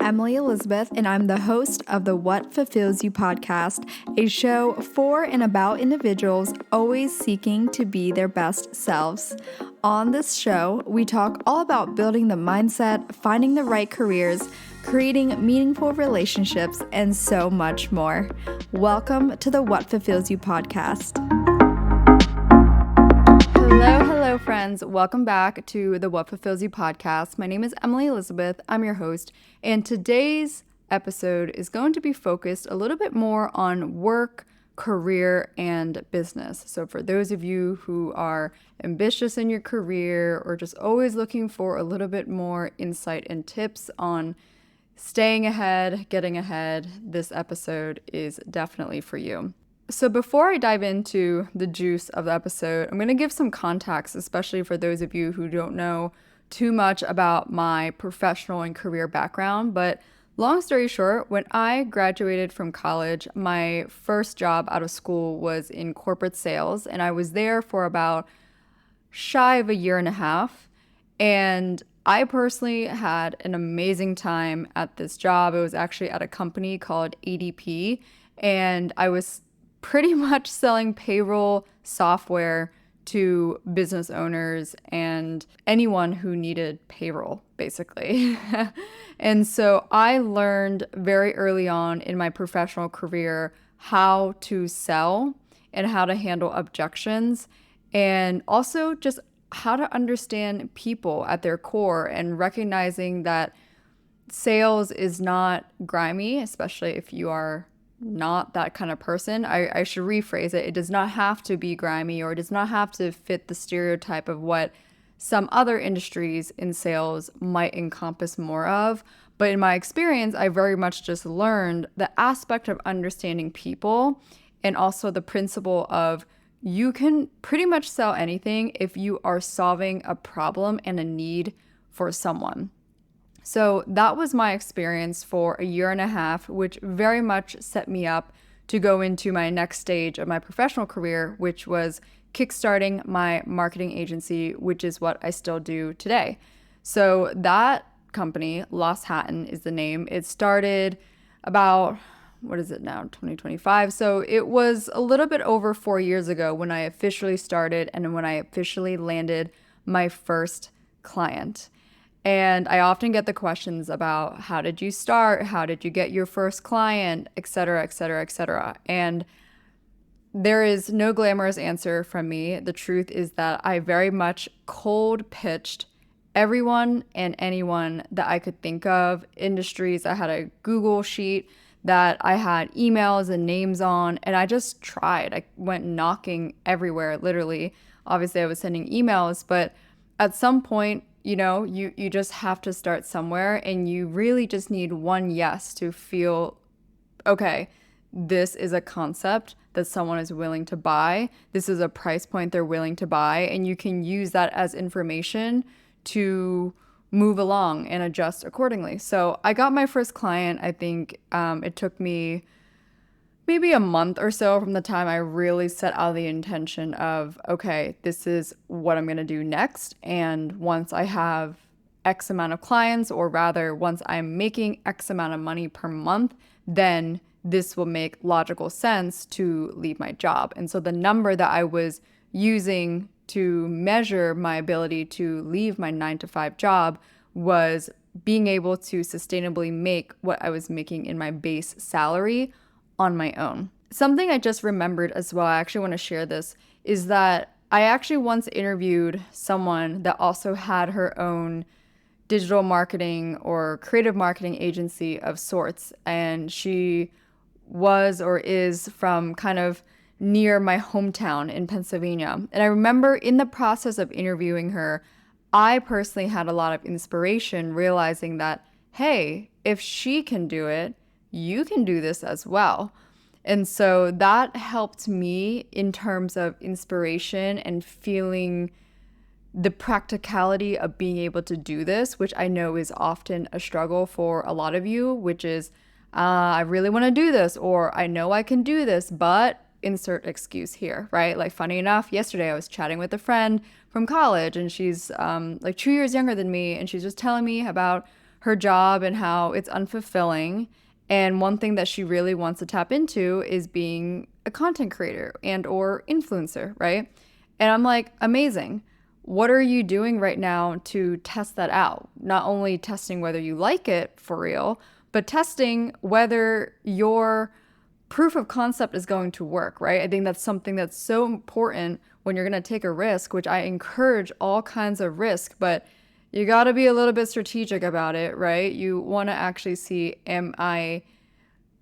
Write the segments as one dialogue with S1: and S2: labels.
S1: Emily Elizabeth, and I'm the host of the What Fulfills You podcast, a show for and about individuals always seeking to be their best selves. On this show, we talk all about building the mindset, finding the right careers, creating meaningful relationships, and so much more. Welcome to the What Fulfills You podcast. Hello, friends. Welcome back to the What Fulfills You podcast. My name is Emily Elizabeth. I'm your host, and today's episode is going to be focused a little bit more on work, career, and business. So for those of you who are ambitious in your career or just always looking for a little bit more insight and tips on staying ahead, getting ahead, this episode is definitely for you. So before I dive into the juice of the episode, I'm going to give some context, especially for those of you who don't know too much about my professional and career background. But long story short, when I graduated from college, my first job out of school was in corporate sales, and I was there for about shy of a year and a half. And I personally had an amazing time at this job. It was actually at a company called ADP, and I was pretty much selling payroll software to business owners and anyone who needed payroll, basically. And so I learned very early on in my professional career how to sell and how to handle objections, and also just how to understand people at their core, and recognizing that sales is not grimy, especially if you are not that kind of person. I should rephrase it. It does not have to be grimy, or it does not have to fit the stereotype of what some other industries in sales might encompass more of. But in my experience, I very much just learned the aspect of understanding people, and also the principle of you can pretty much sell anything if you are solving a problem and a need for someone. So that was my experience for a year and a half, which very much set me up to go into my next stage of my professional career, which was kickstarting my marketing agency, which is what I still do today. So that company, Lost Hatton is the name. It started about, what is it now, 2025? So it was a little bit over 4 years ago when I officially started and when I officially landed my first client. And I often get the questions about how did you start? How did you get your first client, et cetera, et cetera, et cetera. And there is no glamorous answer from me. The truth is that I very much cold pitched everyone and anyone that I could think of, industries. I had a Google sheet that I had emails and names on, and I just tried. I went knocking everywhere, literally. Obviously, I was sending emails, but at some point, you just have to start somewhere, and you really just need one yes to feel, okay, this is a concept that someone is willing to buy. This is a price point they're willing to buy, and you can use that as information to move along and adjust accordingly. So I got my first client. I think it took me maybe a month or so from the time I really set out the intention of, okay, this is what I'm going to do next. And once I have X amount of clients, or rather once I'm making X amount of money per month, then this will make logical sense to leave my job. And so the number that I was using to measure my ability to leave my 9-to-5 job was being able to sustainably make what I was making in my base salary on my own. Something I just remembered as well, I actually want to share this, is that I actually once interviewed someone that also had her own digital marketing or creative marketing agency of sorts, and she was or is from kind of near my hometown in Pennsylvania. And I remember in the process of interviewing her, I personally had a lot of inspiration, realizing that, hey, if she can do it, you can do this as well. And so that helped me in terms of inspiration and feeling the practicality of being able to do this, which I know is often a struggle for a lot of you, which is, I really want to do this, or I know I can do this, but insert excuse here, right? Like, funny enough, yesterday I was chatting with a friend from college, and she's like 2 years younger than me, and she's just telling me about her job and how it's unfulfilling. And one thing that she really wants to tap into is being a content creator and or influencer, right? And I'm like, amazing. What are you doing right now to test that out? Not only testing whether you like it for real, but testing whether your proof of concept is going to work, right? I think that's something that's so important when you're going to take a risk, which I encourage all kinds of risk, but you got to be a little bit strategic about it, right? You want to actually see, am I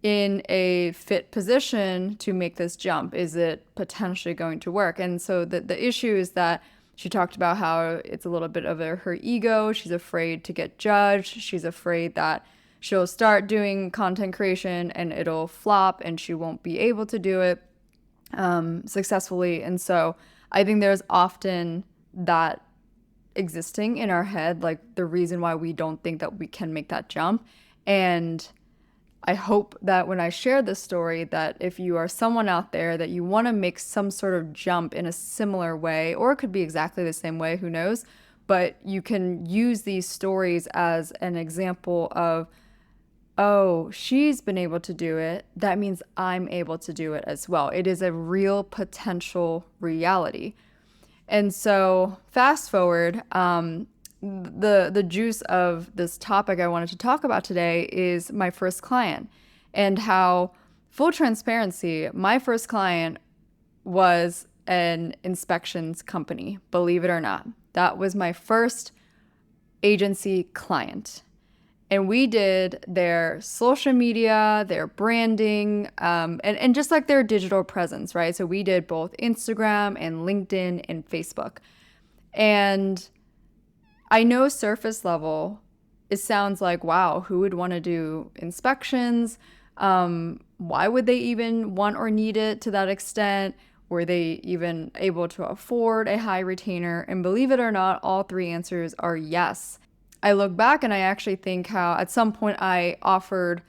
S1: in a fit position to make this jump? Is it potentially going to work? And so the issue is that she talked about how it's a little bit of her ego. She's afraid to get judged. She's afraid that she'll start doing content creation and it'll flop and she won't be able to do it successfully. And so I think there's often that existing in our head, like the reason why we don't think that we can make that jump. And I hope that when I share this story, that if you are someone out there that you want to make some sort of jump in a similar way, or it could be exactly the same way, who knows, but you can use these stories as an example of, oh, she's been able to do it. That means I'm able to do it as well. It is a real potential reality. And so fast forward, the juice of this topic I wanted to talk about today is my first client, and how, full transparency, my first client was an inspections company, believe it or not. That was my first agency client. And we did their social media, their branding, and just like their digital presence, right? So we did both Instagram and LinkedIn and Facebook. And I know surface level, it sounds like, wow, who would want to do inspections? Why would they even want or need it to that extent? Were they even able to afford a high retainer? And believe it or not, all three answers are yes. I look back and I actually think how at some point I offered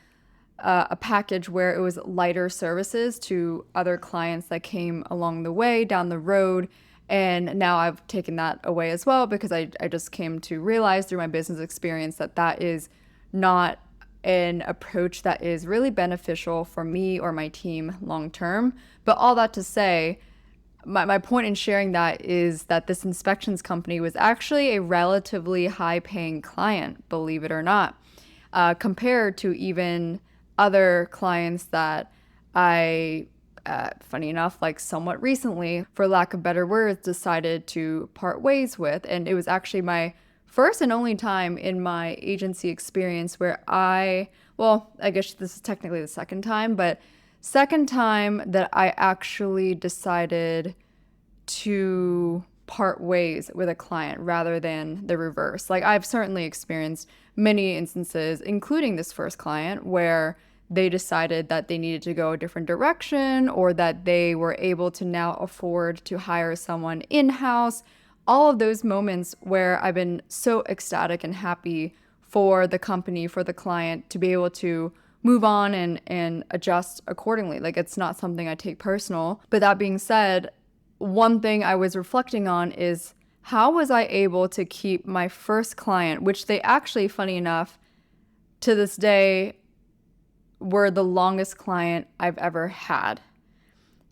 S1: a package where it was lighter services to other clients that came along the way down the road. And now I've taken that away as well, because I just came to realize through my business experience that that is not an approach that is really beneficial for me or my team long term. But all that to say, my point in sharing that is that this inspections company was actually a relatively high paying client, believe it or not, compared to even other clients that I, funny enough, like somewhat recently, for lack of better words, decided to part ways with. And it was actually my first and only time in my agency experience where I guess this is technically the second time, but second time that I actually decided to part ways with a client rather than the reverse. Like, I've certainly experienced many instances, including this first client, where they decided that they needed to go a different direction, or that they were able to now afford to hire someone in-house. All of those moments where I've been so ecstatic and happy for the company, for the client, to be able to move on and adjust accordingly. Like, it's not something I take personal. But that being said, one thing I was reflecting on is, how was I able to keep my first client, which they actually, funny enough, to this day, were the longest client I've ever had.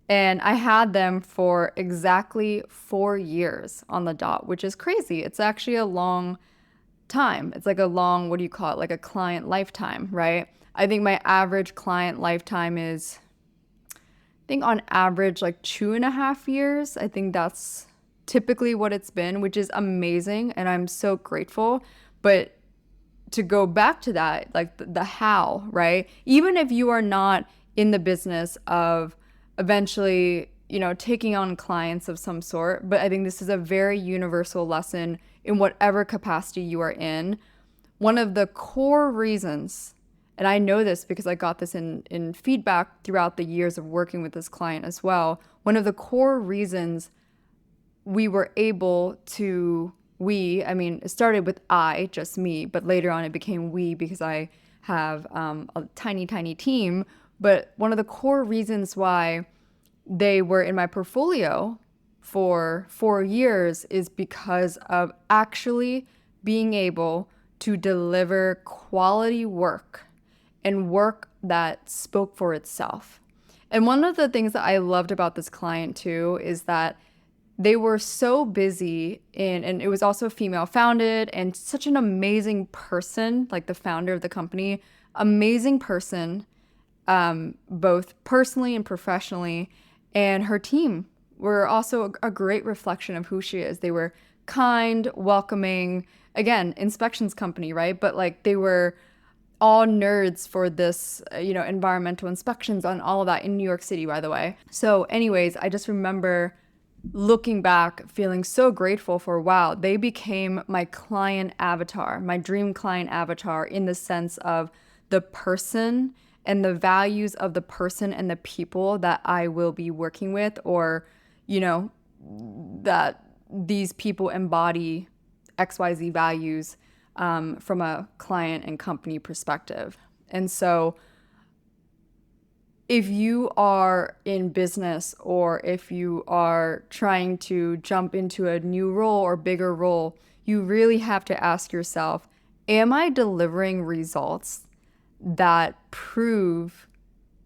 S1: And I had them for exactly 4 years on the dot, which is crazy. It's actually a long time. It's like a long, what do you call it? Like a client lifetime, right? I think my average client lifetime is, I think on average, like 2.5 years. I think that's typically what it's been, which is amazing. And I'm so grateful. But to go back to that, like the how, right? Even if you are not in the business of eventually, taking on clients of some sort, but I think this is a very universal lesson in whatever capacity you are in. One of the core reasons, and I know this because I got this in feedback throughout the years of working with this client as well, one of the core reasons we were able to, it started with just me, but later on it became we, because I have a tiny, tiny team. But one of the core reasons why they were in my portfolio for 4 years is because of actually being able to deliver quality work and work that spoke for itself. And one of the things that I loved about this client too is that they were so busy and it was also female founded and such an amazing person, like the founder of the company, amazing person, both personally and professionally. And her team were also a great reflection of who she is. They were kind, welcoming, again, inspections company, right? But like they were all nerds for this, environmental inspections on all of that in New York City, by the way. So anyways, I just remember looking back, feeling so grateful for, wow, they became my client avatar, my dream client avatar, in the sense of the person and the values of the person and the people that I will be working with, or, that these people embody XYZ values from a client and company perspective. And so if you are in business or if you are trying to jump into a new role or bigger role, you really have to ask yourself, am I delivering results that prove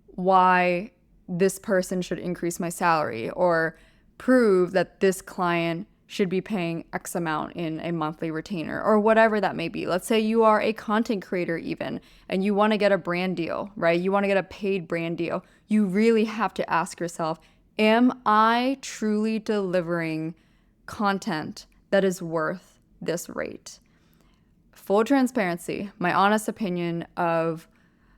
S1: why this person should increase my salary, or prove that this client should be paying X amount in a monthly retainer, or whatever that may be? Let's say you are a content creator even, and you want to get a brand deal, right? You want to get a paid brand deal. You really have to ask yourself, am I truly delivering content that is worth this rate? Full transparency, my honest opinion of,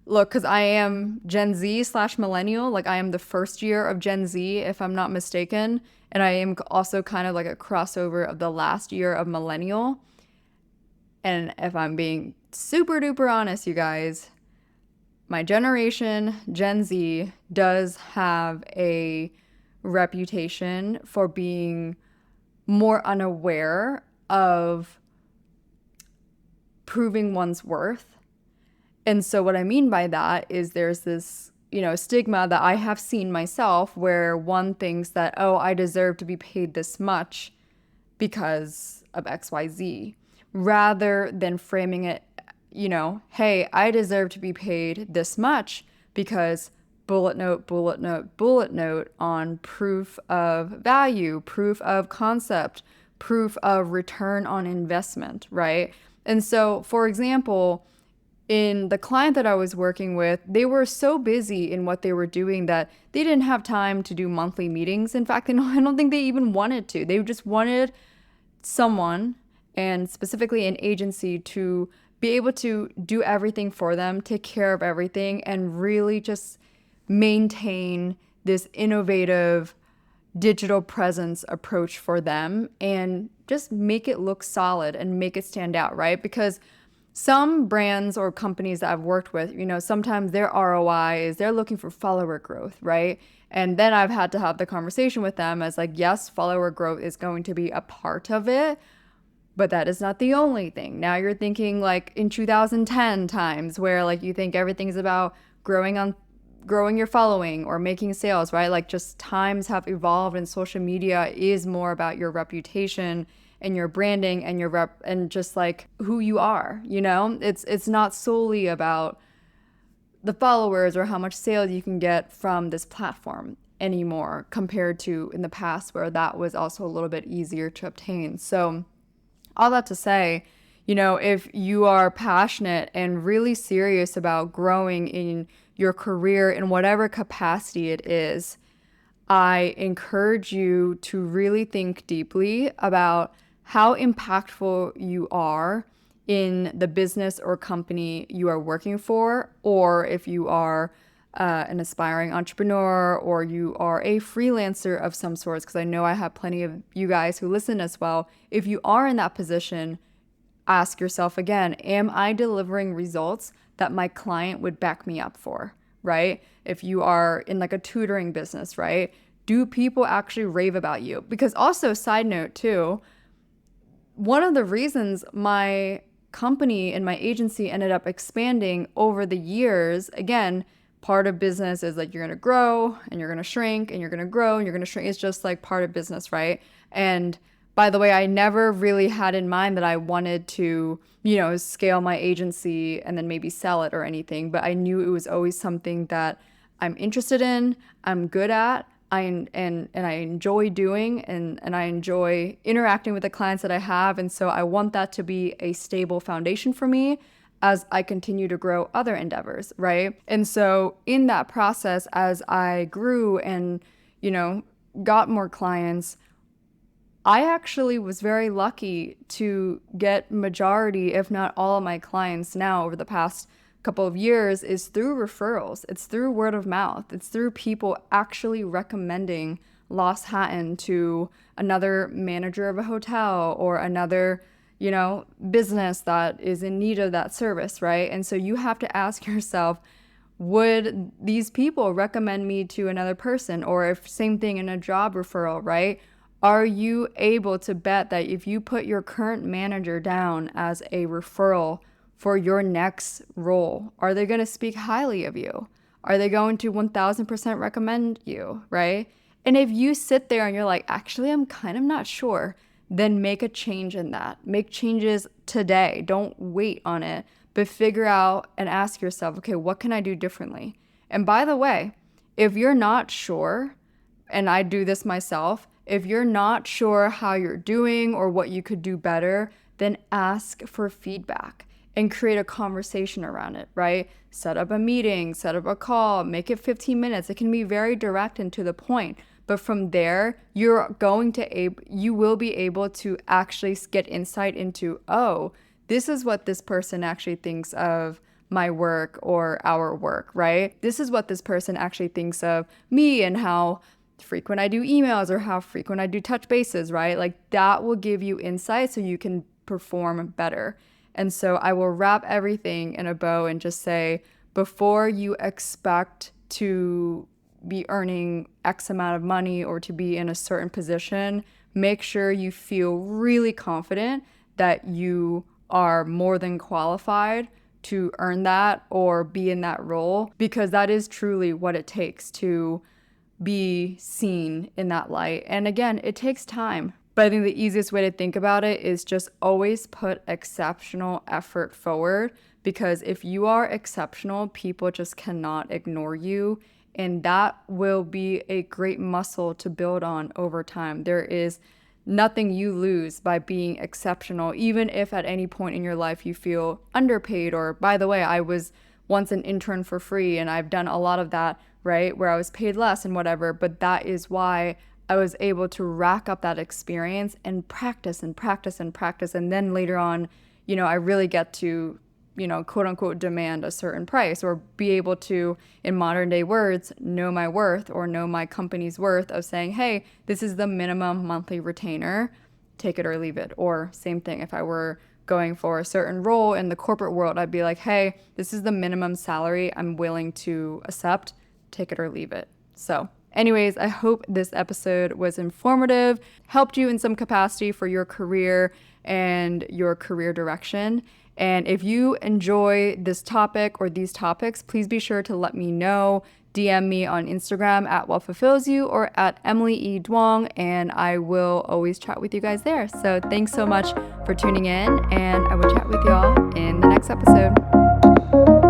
S1: look, because I am Gen Z / millennial, like I am the first year of Gen Z, if I'm not mistaken. And I am also kind of like a crossover of the last year of millennial. And if I'm being super duper honest, you guys, my generation, Gen Z, does have a reputation for being more unaware of proving one's worth. And so what I mean by that is there's this, stigma that I have seen myself where one thinks that, oh, I deserve to be paid this much because of XYZ, rather than framing it, hey, I deserve to be paid this much because bullet note, bullet note, bullet note on proof of value, proof of concept, proof of return on investment, right? And so, for example, in the client that I was working with, they were so busy in what they were doing that they didn't have time to do monthly meetings. In fact, I don't think they even wanted to. They just wanted someone, and specifically an agency, to be able to do everything for them, take care of everything, and really just maintain this innovative digital presence approach for them and just make it look solid and make it stand out, right? Because some brands or companies that I've worked with, sometimes their ROI is they're looking for follower growth, right? And then I've had to have the conversation with them as like, yes, follower growth is going to be a part of it, but that is not the only thing. Now you're thinking like in 2010 times where like you think everything's about growing your following or making sales, right? Like just times have evolved and social media is more about your reputation and your branding and your rep and just like who you are, It's not solely about the followers or how much sales you can get from this platform anymore compared to in the past where that was also a little bit easier to obtain. So all that to say, if you are passionate and really serious about growing in your career in whatever capacity it is, I encourage you to really think deeply about how impactful you are in the business or company you are working for, or if you are an aspiring entrepreneur or you are a freelancer of some sorts, because I know I have plenty of you guys who listen as well. If you are in that position, ask yourself again, am I delivering results that my client would back me up for, right? If you are in like a tutoring business, right? Do people actually rave about you? Because also, side note too, one of the reasons my company and my agency ended up expanding over the years, again, part of business is like you're going to grow and you're going to shrink and you're going to grow and you're going to shrink. It's just like part of business, right? And by the way, I never really had in mind that I wanted to, scale my agency and then maybe sell it or anything, but I knew it was always something that I'm interested in, I'm good at, and I enjoy doing, and I enjoy interacting with the clients that I have. And so I want that to be a stable foundation for me as I continue to grow other endeavors, right? And so in that process, as I grew and, got more clients, I actually was very lucky to get majority, if not all of my clients now over the past couple of years is through referrals. It's through word of mouth. It's through people actually recommending Lost Hatton to another manager of a hotel or another, business that is in need of that service, right? And so you have to ask yourself, would these people recommend me to another person? Or if same thing in a job referral, right? Are you able to bet that if you put your current manager down as a referral for your next role, are they going to speak highly of you? Are they going to 1000% recommend you, right? And if you sit there and you're like, actually, I'm kind of not sure, then make a change in that. Make changes today. Don't wait on it, but figure out and ask yourself, okay, what can I do differently? And by the way, if you're not sure, and I do this myself, if you're not sure how you're doing or what you could do better, then ask for feedback and create a conversation around it, right? Set up a meeting, set up a call, make it 15 minutes. It can be very direct and to the point. But from there, you will be able to actually get insight into, oh, this is what this person actually thinks of my work or our work, right? This is what this person actually thinks of me and how frequent I do emails or how frequent I do touch bases, right? Like that will give you insight so you can perform better. And so I will wrap everything in a bow and just say, before you expect to be earning X amount of money or to be in a certain position, make sure you feel really confident that you are more than qualified to earn that or be in that role, because that is truly what it takes to be seen in that light. And again, it takes time. But I think the easiest way to think about it is just always put exceptional effort forward, because if you are exceptional, people just cannot ignore you. And that will be a great muscle to build on over time. There is nothing you lose by being exceptional, even if at any point in your life you feel underpaid. Or, by the way, I was once an intern for free, and I've done a lot of that, right, where I was paid less and whatever. But that is why I was able to rack up that experience and practice and practice and practice. And then later on, I really get to, quote unquote, demand a certain price or be able to, in modern day words, know my worth or know my company's worth of saying, hey, this is the minimum monthly retainer, take it or leave it. Or same thing, if I were going for a certain role in the corporate world, I'd be like, hey, this is the minimum salary I'm willing to accept, take it or leave it. So anyways, I hope this episode was informative, helped you in some capacity for your career and your career direction. And if you enjoy this topic or these topics, please be sure to let me know. DM me on Instagram at whatfulfillsyou or at Emily E. Duong, and I will always chat with you guys there. So thanks so much for tuning in, and I will chat with y'all in the next episode.